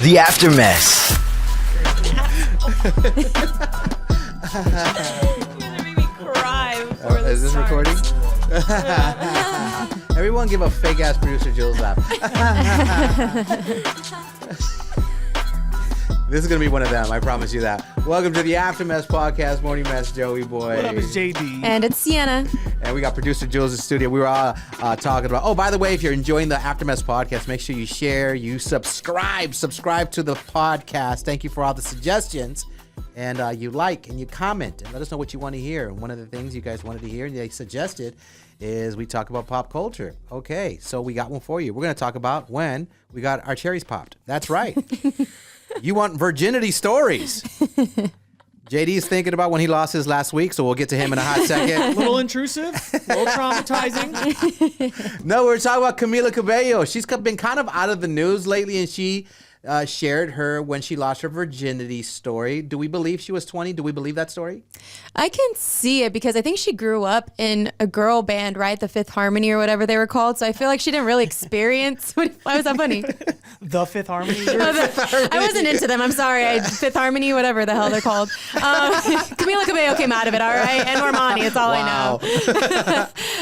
The Aftermess. You're gonna make me cry before Is this starts. recording? Everyone give a fake ass producer Jules laugh. This is gonna be one of them. I promise you that. Welcome to the Aftermess podcast. Morning mess, Joey boy. What up, it's JD? And it's Sienna. And we got producer Jules in the studio. We were all talking about. Oh, by the way, if you're enjoying the Aftermess podcast, make sure you share, you subscribe to the podcast. Thank you for all the suggestions. And you like and you comment and let us know what you want to hear. And one of the things you guys wanted to hear and they suggested is we talk about pop culture. Okay, so we got one for you. We're going to talk about when we got our cherries popped. That's right. You want virginity stories. JD's thinking about when he lost his last week, so we'll get to him in a hot second. A little intrusive, a little traumatizing. No, we're talking about Camila Cabello. She's been kind of out of the news lately, and she shared her when she lost her virginity story. Do we believe she was 20? Do we believe that story? I can see it because I think she grew up in a girl band, right? The Fifth Harmony or whatever they were called. So I feel like she didn't really experience. Why was that funny? The Fifth Harmony. I wasn't into them. I'm sorry. Fifth Harmony, whatever the hell they're called. Camila Cabello came out of it, all right? And Normani, it's all I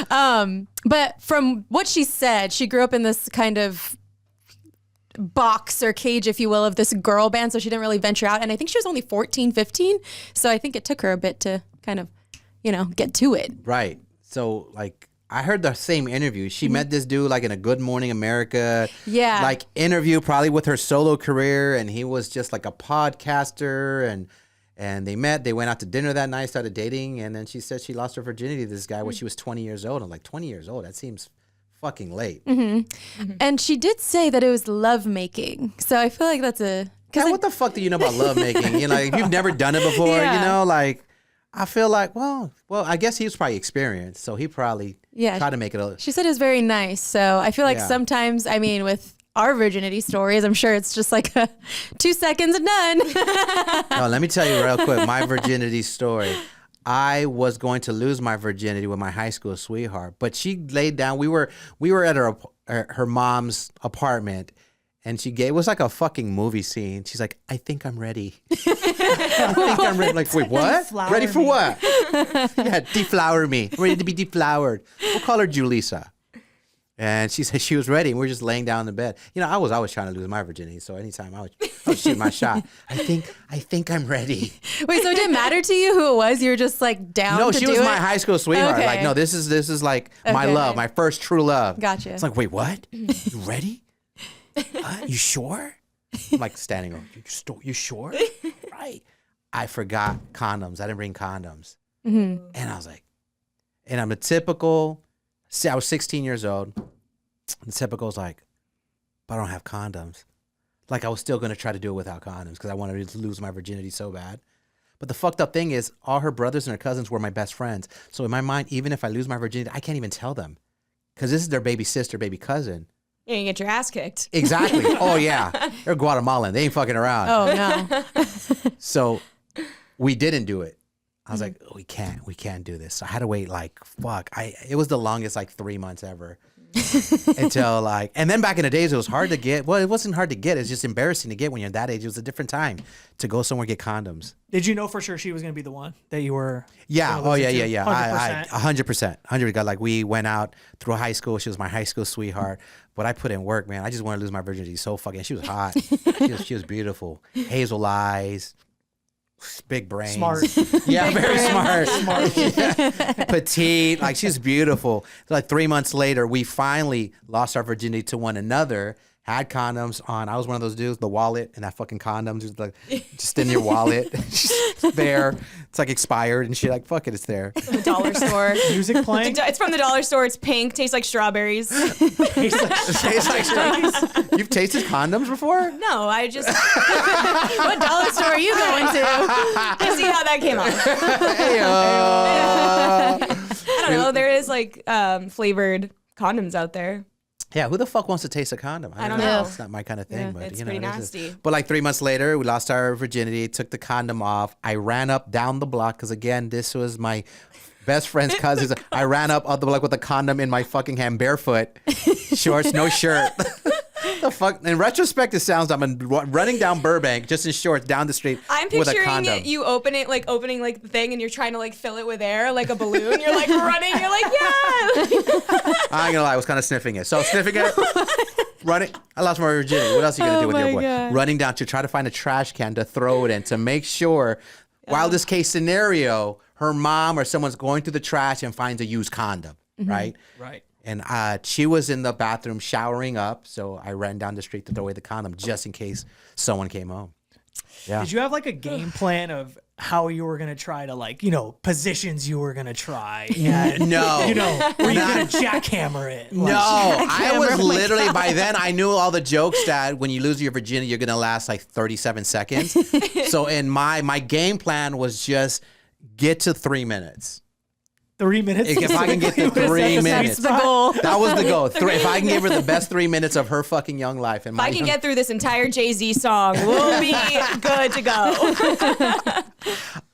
know. But from what she said, she grew up in this kind of box or cage, if you will, of this girl band. So she didn't really venture out. And I think she was only 14, 15. So I think it took her a bit to kind of, get to it. Right. So, like, I heard the same interview. She met this dude, like, in a Good Morning America, interview, probably with her solo career. And he was just like a podcaster. And they met. They went out to dinner that night, started dating. And then she said she lost her virginity to this guy when she was 20 years old. I'm like, 20 years old? That seems fucking late. And she did say that it was lovemaking. So I feel like that's what the fuck do you know about lovemaking? If you've never done it before, I feel like, well, I guess he was probably experienced, so he probably tried to make it. She said it was very nice. So I feel like sometimes, with our virginity stories, I'm sure it's just like 2 seconds and done. No, let me tell you real quick, my virginity story. I was going to lose my virginity with my high school sweetheart, but she laid down. We were at her mom's apartment, and it was like a fucking movie scene. She's like, "I think I'm ready." I think I'm ready. Like, wait, what? Ready for what? Yeah, deflower me. I'm ready to be deflowered. We'll call her Julissa. And she said she was ready, and we were just laying down in the bed. I was always trying to lose my virginity, so anytime I would shoot my shot. I think I'm ready. Wait, so it didn't matter to you who it was? You were just like down to do it? No, she was my high school sweetheart. Okay. Like, no, this is like my love, my first true love. Gotcha. It's like, wait, what? You ready? You sure? I'm like standing over. You sure? Right. I forgot condoms. I didn't bring condoms. And I was like, and I'm a typical. See, I was 16 years old. The typical was like, but I don't have condoms. Like, I was still going to try to do it without condoms because I wanted to lose my virginity so bad. But the fucked up thing is all her brothers and her cousins were my best friends. So in my mind, even if I lose my virginity, I can't even tell them because this is their baby sister, baby cousin. You're going to get your ass kicked. Exactly. Oh, yeah. They're Guatemalan. They ain't fucking around. Oh, no. So we didn't do it. I was like, we can't do this. So I had to wait it was the longest 3 months ever until and then back in the days it was hard to get. Well, it wasn't hard to get. It's just embarrassing to get when you're that age. It was a different time to go somewhere and get condoms. Did you know for sure she was going to be the one that you were? Yeah. Oh, yeah. 100%. 100%. 100%. We went out through high school. She was my high school sweetheart. But I put in work, man. I just wanted to lose my virginity so fucking. She was hot. she was beautiful. Hazel eyes. Big brain. Smart. Yeah, very smart. Yeah. Petite. She's beautiful. 3 months later, we finally lost our virginity to one another. Had condoms on. I was one of those dudes, the wallet and that fucking condom just in your wallet. Just there. It's expired and shit. Fuck it, it's there. From the dollar store. Music playing? It's from the dollar store. It's pink. Tastes like strawberries. Tastes like strawberries? You've tasted condoms before? No, I just... What dollar store are you going to? To see how that came out. I don't know. There is flavored condoms out there. Yeah, who the fuck wants to taste a condom? I don't know. It's not my kind of thing, but it's pretty nasty. But 3 months later, we lost our virginity, took the condom off. I ran up down the block because again, this was my best friend's cousin. I ran up the block with a condom in my fucking hand, barefoot, shorts, no shirt. The fuck? In retrospect, it sounds I'm running down Burbank just in shorts down the street I'm with a picturing condom. it, you opening the thing and you're trying to like fill it with air like a balloon. You're like running. You're like, yeah. I ain't gonna lie, I was kind of sniffing it. So sniffing it, running. I lost my virginity. What else are you gonna do with your boy? God. Running down to try to find a trash can to throw it in to make sure, wildest case scenario, her mom or someone's going through the trash and finds a used condom, right? Right. And she was in the bathroom showering up, so I ran down the street to throw away the condom just in case someone came home. Yeah. Did you have like a game plan of how you were gonna try to like, positions you were gonna try? And, No. were you gonna jackhammer it? No, I was literally, by then I knew all the jokes that when you lose your virginity, you're going to last like 37 seconds. So in my game plan was just get to 3 minutes. 3 minutes. If I can get to 3 minutes. That's the goal. That was the goal. If I can give her the best 3 minutes of her fucking young life. And If I can get through this entire Jay-Z song, we'll be good to go.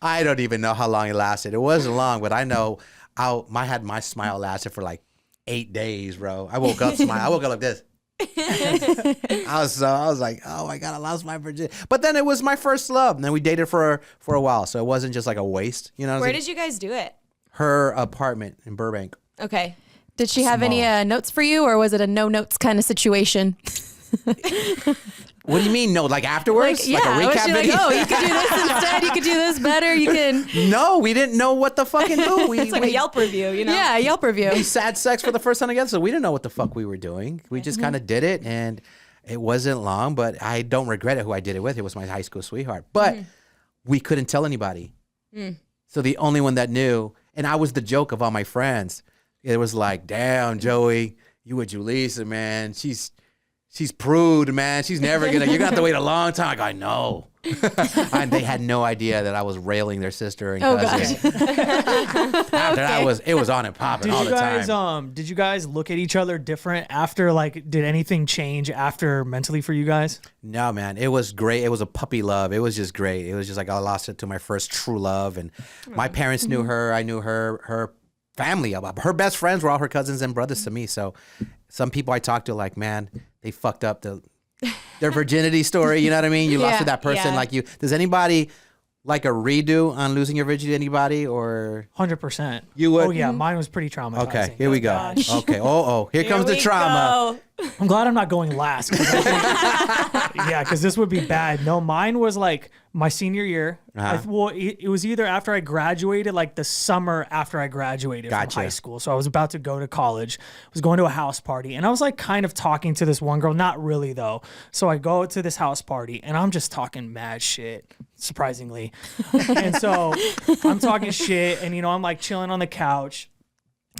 I don't even know how long it lasted. It wasn't long, but I know my smile lasted for like 8 days, bro. I woke up smiling. I woke up like this. I was like, oh my God, I lost my virginity. But then it was my first love. And then we dated for a while. So it wasn't just like a waste. You know what I'm Where saying? did you guys do it? Her apartment in Burbank. Okay. Did she have any notes for you, or was it a no notes kind of situation? What do you mean? No, like afterwards? Like, yeah, like a was recap she video? like, oh, you could do this instead. You could do this better. You can. No, we didn't know what the fucking do. It's like a Yelp review, Yeah, Yelp review. We had sex for the first time together, so we didn't know what the fuck we were doing. We just kind of did it, and it wasn't long, but I don't regret it who I did it with. It was my high school sweetheart. But we couldn't tell anybody. So the only one that knew, and I was the joke of all my friends. It was like, damn, Joey, you with Julissa, man. She's prude, man. She's never gonna. You're gonna have to wait a long time. I go, I know. And they had no idea that I was railing their sister and cousin. After that it was on and popping all the time. Did you guys look at each other different after? Like, did anything change after mentally for you guys? No, man, it was great. It was a puppy love. It was just great. It was just like I lost it to my first true love, and my parents knew her. I knew her family. Her best friends were all her cousins and brothers to me. So some people I talked to, like, man, they fucked up their virginity story. You know what I mean? You lost to that person like you. Does anybody like a redo on losing your virginity? Anybody or 100%? You would? Oh yeah, mine was pretty traumatizing. Okay, here we go. gosh. Okay, here comes the trauma. Go. I'm glad I'm not going last. Because this would be bad. No, mine was like my senior year. It was either after I graduated, like the summer after I graduated from high school. So I was about to go to college. I was going to a house party, and I was like kind of talking to this one girl. Not really though. So I go to this house party, and I'm just talking mad shit, surprisingly. And so I'm talking shit, and I'm like chilling on the couch.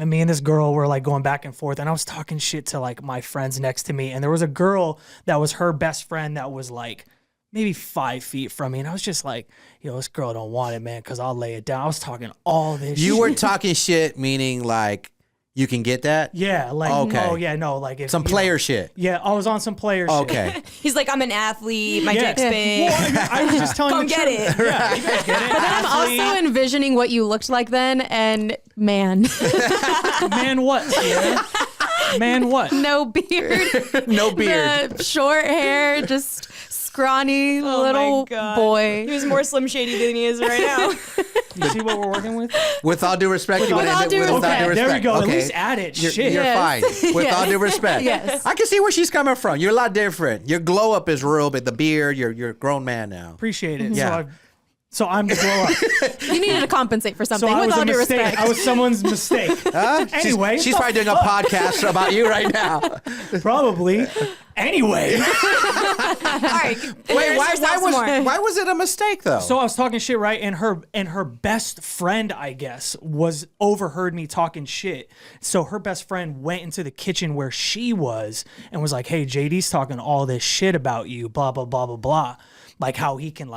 And me and this girl were like going back and forth, and I was talking shit to like my friends next to me. And there was a girl that was her best friend that was like maybe 5 feet from me. And I was just like, this girl don't want it, man, because I'll lay it down. I was talking all this shit. You were talking shit, meaning like you can get that? Yeah. Like, okay. Oh, yeah, no. Like if, some player shit. Yeah, I was on some player shit. Okay. He's like, I'm an athlete. My dick's big. Well, I was just telling Come the get truth. it. Yeah, you guys get it. But then I'm also envisioning what you looked like then, and man, Man, what? Sienna? Man, what? no beard, No beard. the short hair, just scrawny Oh little my God. boy. He was more Slim Shady than he is right now. You see what we're working with? With all due respect, you want to all end it due with without respect. due respect. There we go. At Okay. least add it. You're Shit. fine. With all due respect. Yes. I can see where she's coming from. You're a lot different. Your glow up is real, but the beard, you're a grown man now. Appreciate it. Yeah. So I'm the glow up. You needed to compensate for So something. I With was all a due mistake. respect, I was someone's mistake. Anyway, she's probably doing a podcast about you right now. probably. Anyway, All right. Wait, why was it a mistake though? so I was talking shit, right? And her best friend, I guess, overheard me talking shit. So her best friend went into the kitchen where she was and was like, "Hey, JD's talking all this shit about you, blah blah blah blah blah, like how he can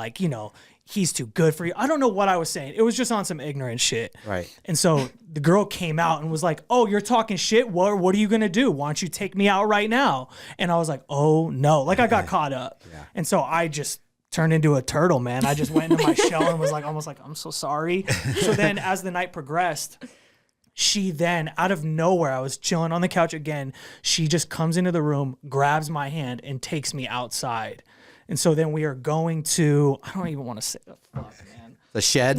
he's too good for you." I don't know what I was saying. It was just on some ignorant shit. Right. And so the girl came out and was like, "Oh, you're talking shit? What are you going to do? Why don't you take me out right now?" And I was like, "Oh, no." Like I got caught up. Yeah. And so I just turned into a turtle, man. I just went into my shell and was like, almost like, "I'm so sorry." So then as the night progressed, she then, out of nowhere, I was chilling on the couch again. She just comes into the room, grabs my hand, and takes me outside. And so then we are going to, I don't even want to say the fuck, man. The shed?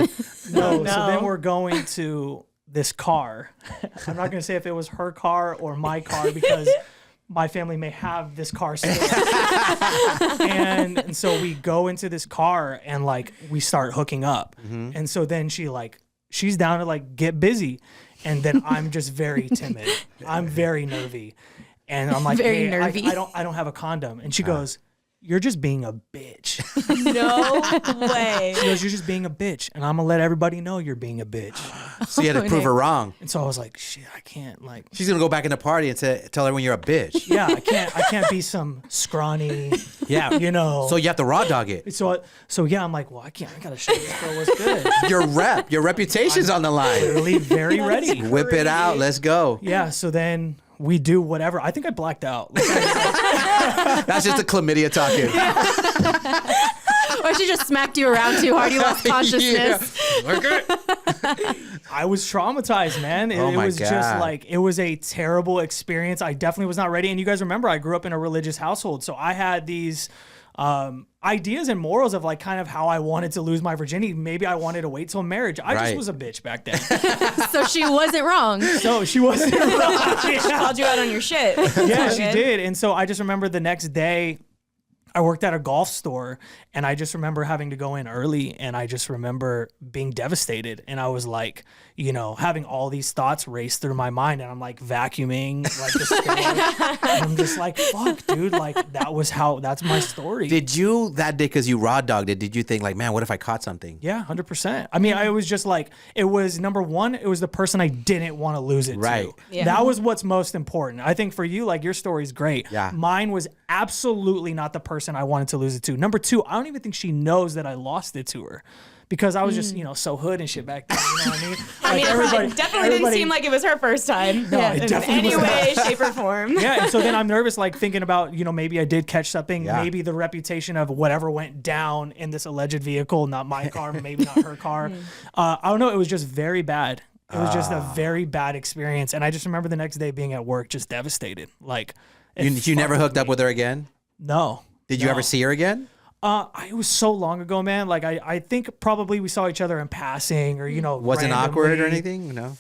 No. So then we're going to this car. I'm not going to say if it was her car or my car because my family may have this car still. and so we go into this car and like we start hooking up. And so then she's down to like get busy. And then I'm just very timid. I'm very nervy. And I'm like, Very hey, nervy. I don't have a condom. And she goes, you're just being a bitch. No way. She goes, you're just being a bitch. And I'm going to let everybody know you're being a bitch. So you had to prove her wrong. And so I was like, shit, I can't like. She's going to go back in the party and tell everyone you're a bitch. Yeah, I can't be some scrawny, Yeah. you know. So you have to raw dog it. So yeah, I'm like, well, I got to show this girl what's good. Your reputation's on the line. Literally very ready. Whip it out. Let's go. Yeah, so then we do whatever. I think I blacked out. That's just the chlamydia talking. Or she just smacked you around too hard. You lost consciousness. I was traumatized, man. It was just God. like, it was a terrible experience. I definitely was not ready. And you guys remember, I grew up in a religious household. So I had these ideas and morals of like kind of how I wanted to lose my virginity. Maybe I wanted to wait till marriage. I just Right. was a bitch back then. So she wasn't wrong. So she wasn't wrong. She called you out on your shit. Yeah, she did. And so I just remember the next day I worked at a golf store and I just remember having to go in early and I just remember being devastated. And I was like, you know, having all these thoughts race through my mind and I'm like vacuuming like the store. And I'm just like, fuck, dude. Like that's my story. Did you, that day, because you raw dogged it, did you think like, man, what if I caught something? Yeah, 100%. I mean, I was just like, it was number one, it was the person I didn't want to lose it Right. to. Yeah. That was what's most important. I think for you, like your story's great. Yeah. Mine was absolutely not the person I wanted to lose it to. Number two, I don't even think she knows that I lost it to her. Because I was just, you know, so hood and shit back then. You know what I mean? I mean, it definitely didn't seem like it was her first time. No, it in definitely any was way, shape, or form. Yeah, and so then I'm nervous, like thinking about, you know, maybe I did catch something. Yeah. Maybe the reputation of whatever went down in this alleged vehicle, not my car, maybe not her car. I don't know. It was just very bad. It was just a very bad experience. And I just remember the next day being at work just devastated. Like, You never hooked up with her again? No. Did you ever see her again? It was so long ago, man. Like I think probably we saw each other in passing or, you know, Wasn't awkward or randomly. anything? No.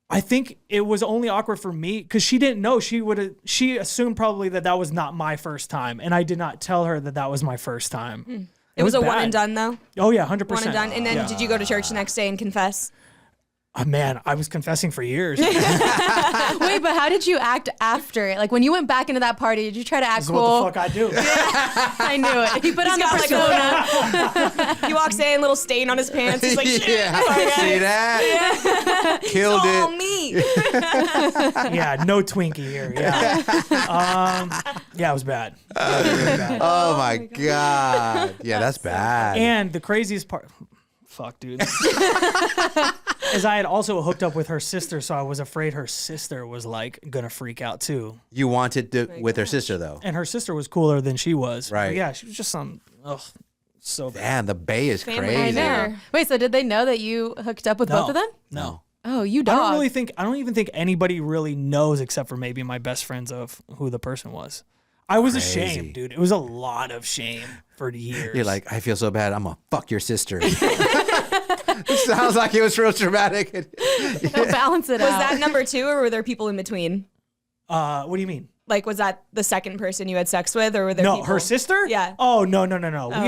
I think it was only awkward for me because she didn't know. She assumed probably that was not my first time. And I did not tell her that was my first time. It was a bad. one and done, though. Oh, yeah, 100%. One and done. And then did you go to church the next day and confess? Oh, man, I was confessing for years. Wait, but how did you act after it? Like when you went back into that party, did you try to act This is cool? what the fuck I do. I knew it. He put on the got like persona. He walks in, little stain on his pants. He's like, shit. Yeah. sorry, guys. See that? Killed It's all it. me. Yeah, no Twinkie here. Yeah. Yeah, it was bad. Yeah, it was really bad. Oh my God. Yeah, that's bad. And the craziest part, fuck, dude, is I had also hooked up with her sister, so I was afraid her sister was like gonna freak out too. You wanted to with her sister though. And her sister was cooler than she was. Right. But yeah, she was just so bad. Damn, the Bay is Family crazy. I know. Wait, so did they know that you hooked up with both of them? No. Oh, you I dog. don't even think anybody really knows except for maybe my best friends of who the person was. I was Crazy. ashamed, dude. It was a lot of shame for years. You're like, I feel so bad. I'm gonna fuck your sister. It sounds like it was real traumatic. They'll balance it Was out. that number two, or were there people in between? What do you mean? Like, was that the second person you had sex with, or were there No, people? her sister? Yeah. Oh, no. We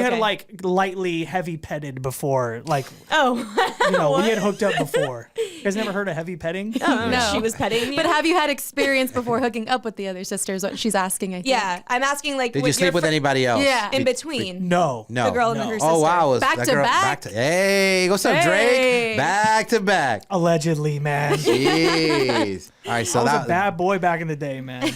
had okay. like lightly heavy petted before. Like, Oh. you know, we had hooked up before. You guys never heard of heavy petting? No. She was petting you? But have you had experience before hooking up with the other sisters? What she's asking, I think. Yeah. I'm asking, like, Did you sleep with anybody else? Yeah. in between? No. No. The girl and her sister. Oh wow, it was Back that to girl- back? Hey, what's up, Hey. Drake? Back to back. Allegedly, man. Jeez. All right, so I was that a bad boy back in the day, man.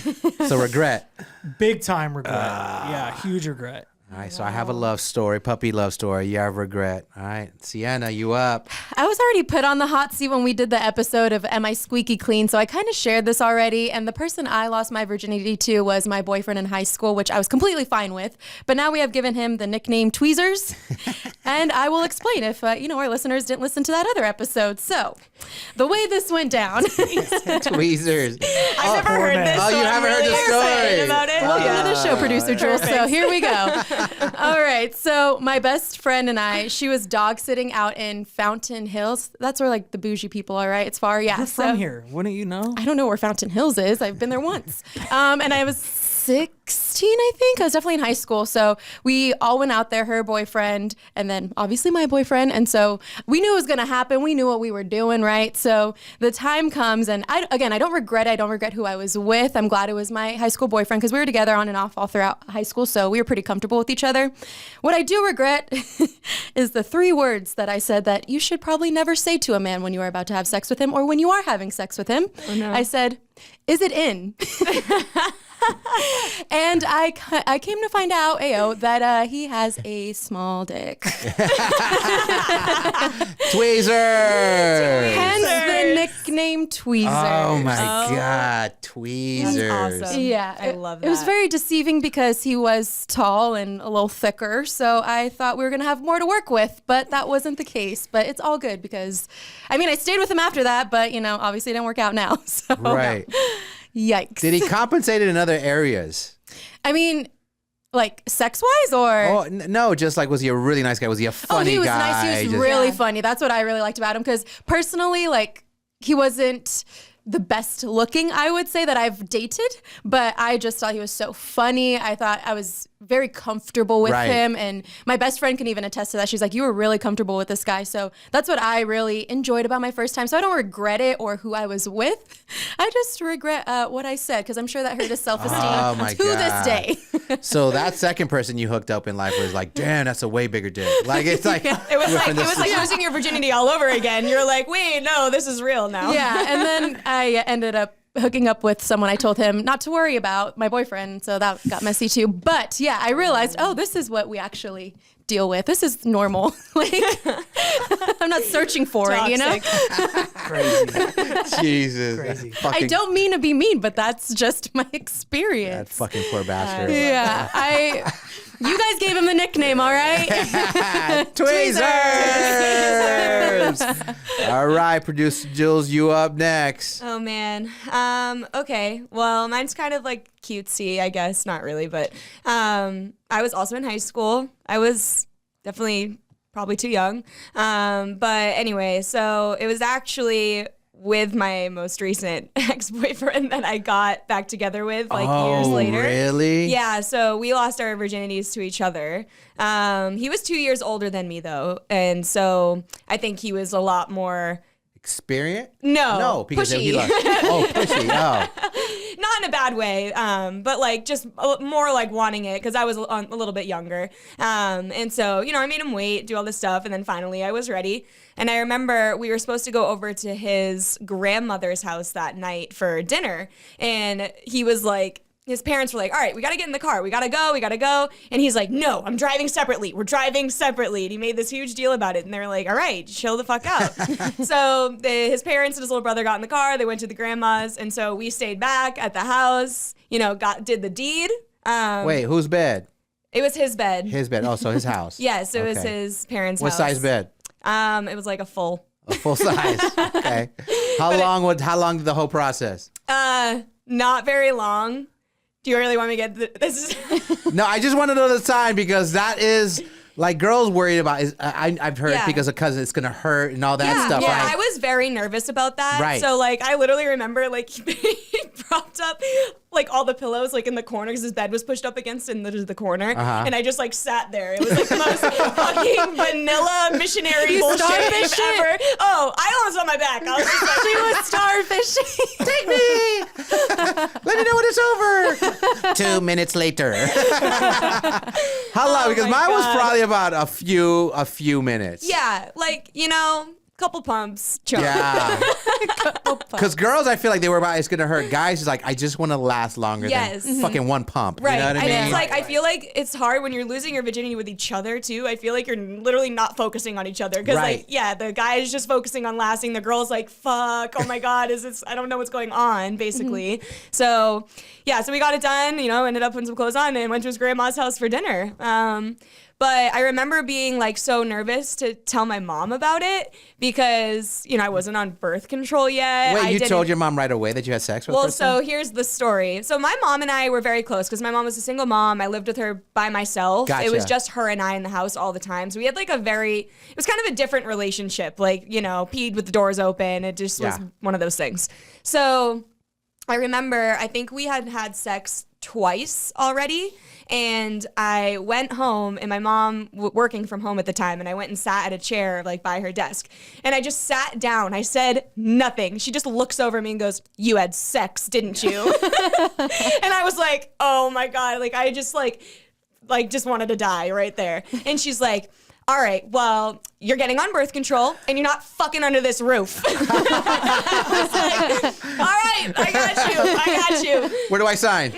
so regret. Big time regret. Yeah, huge regret. All right, so I have a love story, puppy love story. You have regret. All right, Sienna, you up? I was already put on the hot seat when we did the episode of Am I Squeaky Clean? So I kind of shared this already. And the person I lost my virginity to was my boyfriend in high school, which I was completely fine with. But now we have given him the nickname Tweezers. And I will explain if, our listeners didn't listen to that other episode. So the way this went down. Tweezers. I've never heard this. Oh, you haven't heard the story About it. Welcome to the show, producer Jules. So here we go. All right. So my best friend and I, she was dog sitting out in Fountain Hills. That's where like the bougie people are, right? It's far. Yeah. You're from here. Wouldn't you know? I don't know where Fountain Hills is. I've been there once. And I was 16, I think. I was definitely in high school. So we all went out there, her boyfriend, and then obviously my boyfriend. And so we knew it was going to happen. We knew what we were doing, right? So the time comes, and I don't regret it. I don't regret who I was with. I'm glad it was my high school boyfriend because we were together on and off all throughout high school. So we were pretty comfortable with each other. What I do regret is the 3 words that I said that you should probably never say to a man when you are about to have sex with him or when you are having sex with him. Oh, no. I said, "Is it in?" And I came to find out, that he has a small dick. Tweezers. Hence the nickname Tweezers. Oh my God, Tweezers. That's awesome. Yeah, I love that. It was very deceiving because he was tall and a little thicker, so I thought we were gonna have more to work with, but that wasn't the case. But it's all good because, I stayed with him after that, but obviously it didn't work out now. So Right. Yikes. Did he compensate in other areas? Like sex-wise or? Oh, no, just like, was he a really nice guy? Was he a funny guy? He was nice. He was really funny. That's what I really liked about him because personally, like, he wasn't the best looking, I would say, that I've dated, but I just thought he was so funny. I thought I was very comfortable with him, and my best friend can even attest to that. She's like, you were really comfortable with this guy. So that's what I really enjoyed about my first time. So I don't regret it or who I was with. I just regret what I said because I'm sure that hurt his self-esteem this day. So that second person you hooked up in life was like, damn, that's a way bigger dick. Like, it's like It was like losing your virginity all over again. You're like, wait, no, this is real now. Yeah, and then I ended up hooking up with someone I told him not to worry about, my boyfriend, so that got messy too. But yeah, I realized, this is what we actually deal with. This is normal. Like, I'm not searching for it, Crazy. Jesus. Crazy. I don't mean to be mean, but that's just my experience. That fucking poor bastard. Yeah, you guys gave him the nickname, all right? Tweezers. All right, producer Jules, you up next. Oh man. Okay. Well, mine's kind of like cutesy, I guess. Not really, but I was also in high school. I was definitely probably too young. But anyway, so it was actually with my most recent ex-boyfriend that I got back together with years later. Really? Yeah, so we lost our virginities to each other. He was 2 years older than me though, and so I think he was a lot more Experience? No, because pushy. he lost. Oh, pushy. Oh. Not in a bad way, but like just more like wanting it because I was a little bit younger. And so, I made him wait, do all this stuff. And then finally I was ready. And I remember we were supposed to go over to his grandmother's house that night for dinner. And he was like, his parents were like, all right, we got to get in the car. We got to go. And he's like, no, I'm driving separately. We're driving separately. And he made this huge deal about it. And they were like, all right, chill the fuck out. So his parents and his little brother got in the car. They went to the grandma's. And so we stayed back at the house, did the deed. Wait, whose bed? It was his bed. His bed. Oh, so his house. Yes, it was his parents' What house. size bed? It was like a full. A full size. Okay. How long did the whole process? Not very long. Do you really want me to get this? No, I just want to know the time because that is like girls worried about. I've heard because of cousin, it's gonna hurt and all that stuff. Yeah, right? I was very nervous about that. Right. So like, I literally remember like he propped up like all the pillows like in the corner because his bed was pushed up against in the corner, and I just like sat there. It was like the most fucking vanilla missionary bullshit ever. Oh, I almost on my back. I was just like, She was starfishing. Take me. Let me know when it's over. 2 minutes later. How long? Because mine was probably about a few minutes. yeah, like couple pumps. Choke. Yeah. Because girls, I feel like they were about it's gonna hurt. Guys, is like I just want to last longer than fucking one pump. Right. You know what I mean? And it's like I feel like it's hard when you're losing your virginity with each other too. I feel like you're literally not focusing on each other because the guy is just focusing on lasting. The girl's like, fuck, oh my god, I don't know what's going on basically. So yeah, so we got it done. Ended up putting some clothes on and went to his grandma's house for dinner. But I remember being like so nervous to tell my mom about it because, I wasn't on birth control yet. Wait, you told your mom right away that you had sex with her? Well, so here's the story. So my mom and I were very close because my mom was a single mom. I lived with her by myself. Gotcha. It was just her and I in the house all the time. So we had like it was kind of a different relationship. Like, peed with the doors open. It just was one of those things. So I remember, I think we had sex twice already. And I went home, and my mom working from home at the time, and I went and sat at a chair like by her desk. And I just sat down. I said nothing. She just looks over at me and goes, "You had sex, didn't you?" And I was like, oh my God. Like I just just wanted to die right there. And she's like, "All right, well, you're getting on birth control and you're not fucking under this roof." I was like, "All right, I got you. Where do I sign?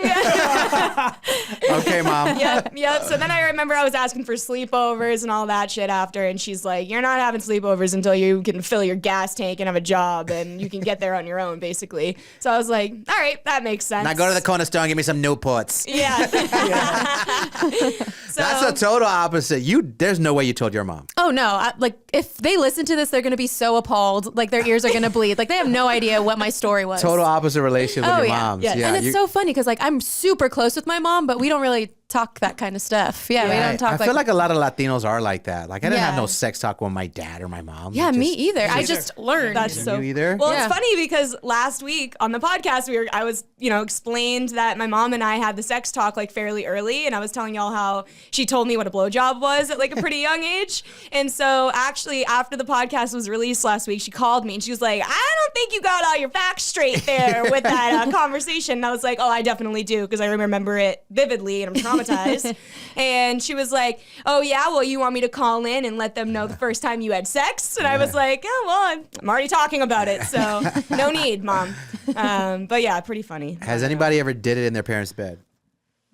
Okay, Mom. Yep. So then I remember I was asking for sleepovers and all that shit after, and she's like, "You're not having sleepovers until you can fill your gas tank and have a job and you can get there on your own," basically. So I was like, all right, that makes sense. Now go to the corner store and give me some Newports. Yeah. So, that's the total opposite. There's no way you told your mom. Oh no! If they listen to this, they're gonna be so appalled. Like their ears are gonna bleed. Like they have no idea what my story was. Total opposite relationship with your moms. Yeah. And it's so funny because I'm super close with my mom, but we don't really talk that kind of stuff. Yeah, we don't talk. I feel like a lot of Latinos are like that. Like I didn't have no sex talk with my dad or my mom. Yeah, me either. I just learned. That's so. You either? Well, it's funny because last week on the podcast I was explained that my mom and I had the sex talk like fairly early, and I was telling y'all how she told me what a blowjob was at like a pretty young age. And so actually after the podcast was released last week, she called me and she was like, "I don't think you got all your facts straight there with that conversation." And I was like, "Oh, I definitely do," because I remember it vividly and I'm traumatized. And she was like, "Oh yeah, well, you want me to call in and let them know the first time you had sex?" And I was like, "Oh, well, I'm already talking about it, so no need, Mom." But yeah, pretty funny. Has anybody ever did it in their parents' bed?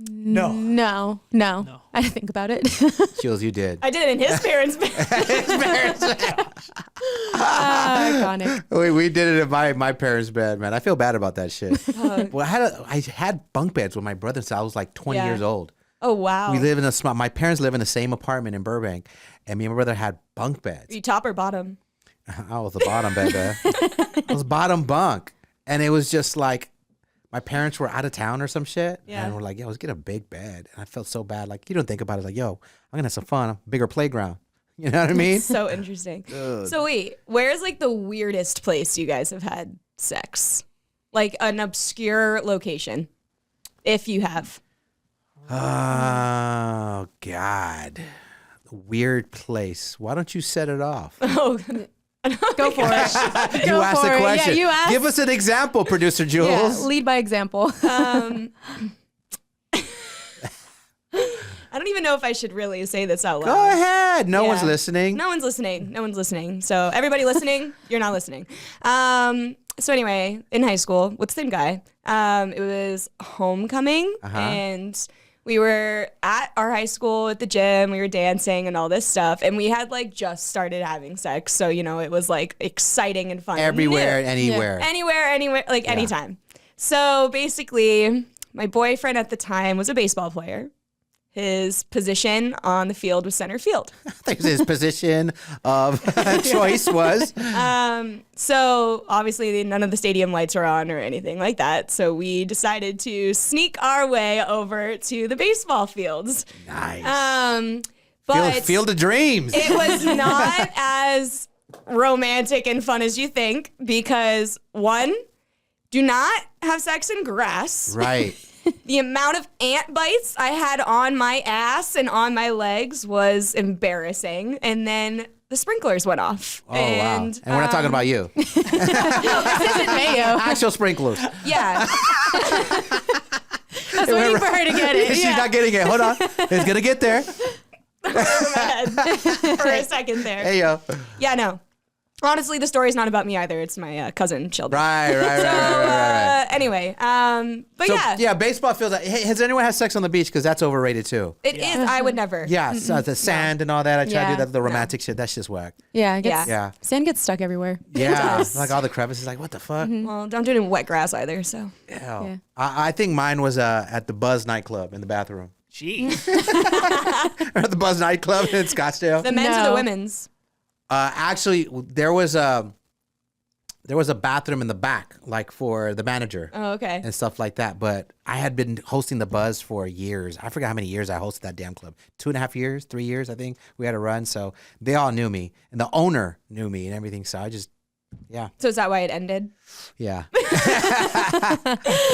No. I didn't think about it. Jules, you did. I did it in his parents' bed. Iconic. We did it in my parents' bed, man. I feel bad about that shit. Well, I had bunk beds with my brother since I was like 20 years old. Oh, wow. We live in my parents live in the same apartment in Burbank, and me and my brother had bunk beds. Are you top or bottom? I was the bottom bed, man. I was bottom bunk. And it was just like, my parents were out of town or some shit. Yeah. And we're like, "Yo, let's get a big bed." And I felt so bad. Like, you don't think about it. Like, yo, I'm going to have some fun. Bigger playground. You know what I mean? So interesting. So wait, where's like the weirdest place you guys have had sex? Like an obscure location, if you have. Oh, God. Weird place. Why don't you set it off? Oh, Go for it. You asked the question. Yeah, you asked. Give us an example, producer Jules. Yeah, lead by example. I don't even know if I should really say this out loud. Go ahead. No one's listening. No one's listening. So everybody listening, you're not listening. So anyway, in high school with the same guy, it was homecoming, and we were at our high school at the gym. We were dancing and all this stuff, and we had like just started having sex. So it was like exciting and fun. Everywhere, and anywhere. Anywhere, like anytime. So basically, my boyfriend at the time was a baseball player. His position on the field was center field. I think his position of choice was. So obviously none of the stadium lights were on or anything like that. So we decided to sneak our way over to the baseball fields. Nice. But Field of dreams. it was not as romantic and fun as you think because one, do not have sex in grass. Right. The amount of ant bites I had on my ass and on my legs was embarrassing. And then the sprinklers went off. Oh, wow. And we're not talking about you. This isn't Mayo. Actual sprinklers. Yeah. I was waiting for her to get it. She's not getting it. Hold on. It's going to get there. Over my head for a second there. Hey, yo. Yeah, no. Honestly, the story's not about me either. It's my cousin Sheldon. Right. Anyway, but So, yeah. Baseball feels like, hey, has anyone had sex on the beach? Because that's overrated too. It is. I would never. Yeah, so the sand and all that. I try to do that, the romantic shit. That's just whack. Yeah, Yeah. Sand gets stuck everywhere. Yeah, like all the crevices. Like, what the fuck? Well, don't do it in wet grass either. So. Hell. I think mine was at the Buzz nightclub in the bathroom. Jeez. At the Buzz nightclub in Scottsdale. The men's or No. the women's? Actually, there was a bathroom in the back, like for the manager. Oh, okay. And stuff like that. But I had been hosting the Buzz for years. I forgot how many years I hosted that damn club. 2.5 years, 3 years, I think we had a run. So they all knew me, and the owner knew me and everything. So I just, yeah, So is that why it ended? yeah.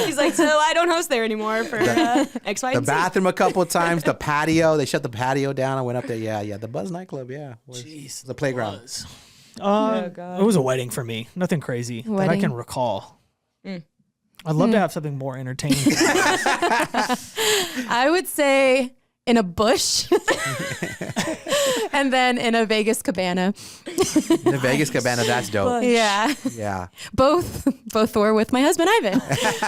He's like, so I don't host there anymore for X, Y, The and Z. bathroom a couple of times, the patio. They shut the patio down. I went up there. Yeah. The Buzz nightclub. Yeah, was the playground. Oh, God. It was a wedding for me. Nothing crazy that I Wedding. can recall. I'd love to have something more entertaining. I would say in a bush. And then in a Vegas cabana. In the Vegas cabana, that's dope. Yeah. Yeah. Both were with my husband Ivan.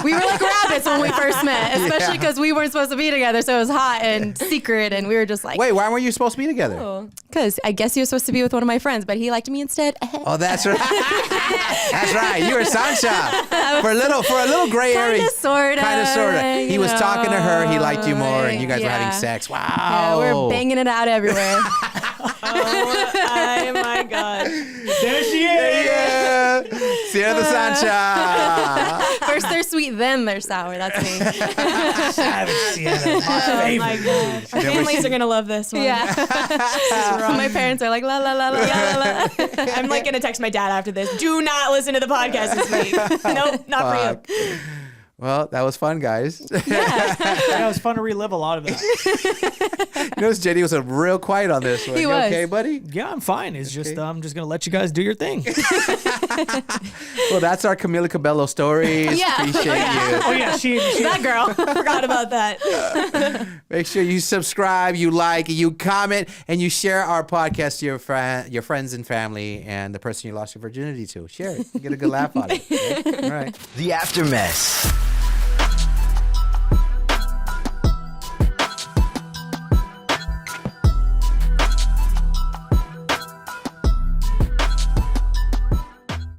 We were like rabbits when we first met, especially because we weren't supposed to be together, so it was hot and secret, and we were just like, Wait, why weren't you supposed to be together? Oh. because I guess he was supposed to be with one of my friends, but he liked me instead. Oh, that's right. That's right. You were Sancha for a little gray area. Kinda, sorta, Kind of, sorta. He you was talking to her. He know, liked you more, and you guys were yeah. having sex. Wow. Yeah, we're banging it out everywhere. Oh my God. There she is. Yeah. Sienna the Sancha. First they're sweet, then they're sour. That's me. Savage Sienna. My Oh favorite. my God. Our families are going to love this one. Yeah. My parents are like, la la la la la la. I'm like going to text my dad after this. Do not listen to the podcast this week. Nope, not for you. Well, that was fun, guys. Yeah, it was fun to relive a lot of it. You notice JD was real quiet on this one. He You was. okay, buddy? Yeah, I'm fine. It's just I'm just gonna let you guys do your thing. Well, that's our Camilla Cabello stories. Yeah. Appreciate you. Oh yeah, she That girl. Forgot about that. Make sure you subscribe, you like, you comment, and you share our podcast to your friends and family and the person you lost your virginity to. Share it. Get a good laugh on it. Okay? All right. The Aftermess.